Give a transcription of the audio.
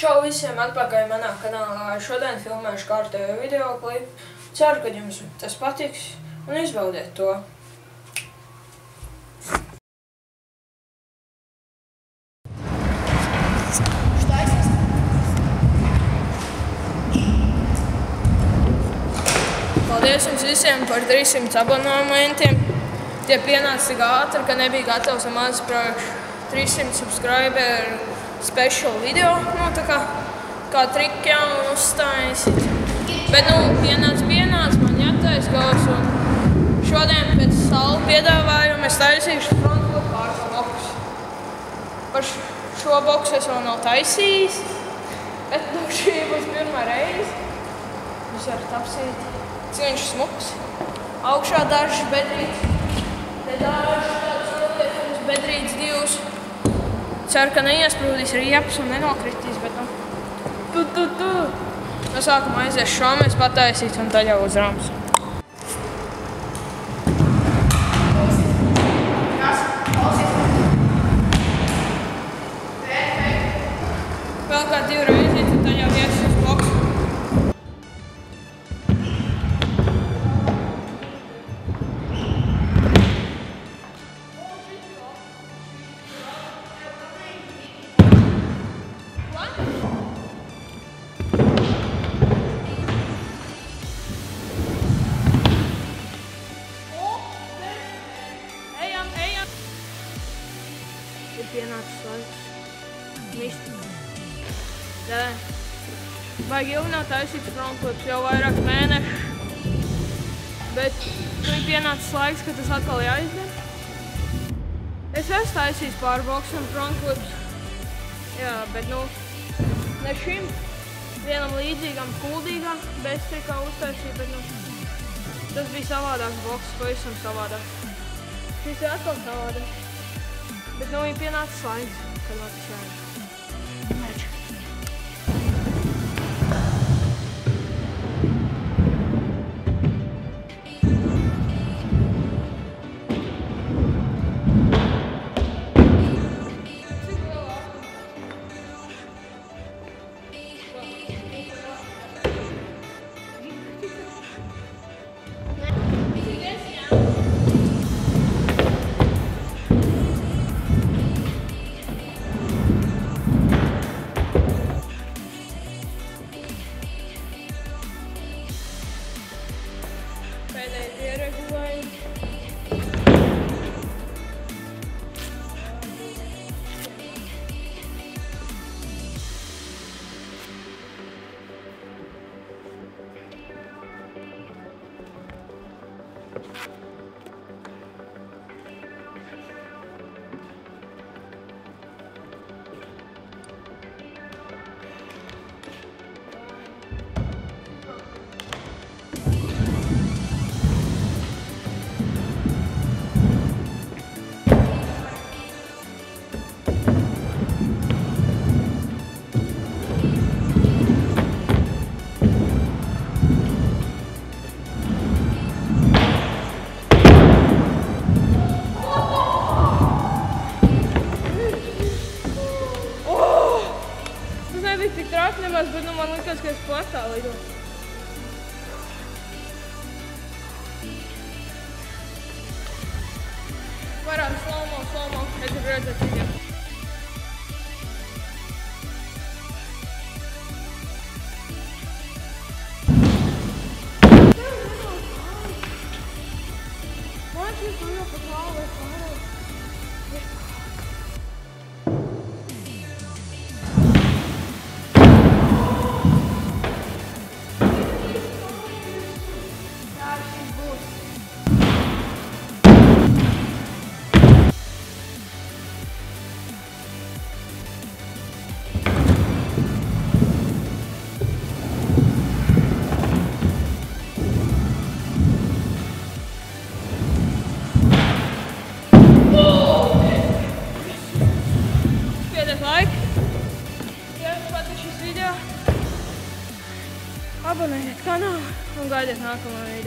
Čau visiem atpakaļ manā kanālā. Šodien filmēšu kārtējo videoklipu. Ceru, ka jums tas patiks un izbaudiet to. Paldies jums visiem par 300 abonementiem. Tie pienāca tik ātri, ka nebija gatavs nemaz priekš 300 subscriber special video. Tā kā trikiem uzstājas. Bet, pienāca, man jātais gals. Un šodien pēc salu piedāvājuma es taisīšu frontflip pāris boksu. Par šo boksu es vēl nav taisījis, bet šī būs pirmā reize. Jūs varat apsīt, cik viņš smuks. Augšā dažs bedrītes, te dažs tāds noliekums bedrītes divus. Ceru, ka neiesprūdīs riepas un nenokritīs, bet no sākuma aizies šomies pataisīt un tad jau uz rāmas. Vēl kā 2 reizes, tad jau ies uz boksu. Ir pienācis laiks. Mist. Baigi ilgi nav taisīts frontflips, jau vairāk mēneši. Bet ir pienācis laiks, ka tas atkal jāizdara. Es esmu taisījis pāri boksam frontflips. Jā, bet ne šim. Vienam līdzīgam kuldīgam, bez trikā uztaisīja, bet tas bija savādāks boks, pavisam savādāk. Šis ir atkal savādāk. Bet ir pienācis laiks, kad man tas jādara. Mērķi. Pēdējais ieregulējums. Nebija tik traki nemaz, bet man likās, ka es platā lido. Varētu slow-mo, es gribu redzēt video. Man šis jau pat lauvēs pārāk. Ja jums patīk šis video, abonējiet kanālu un gaidiet nākamo video.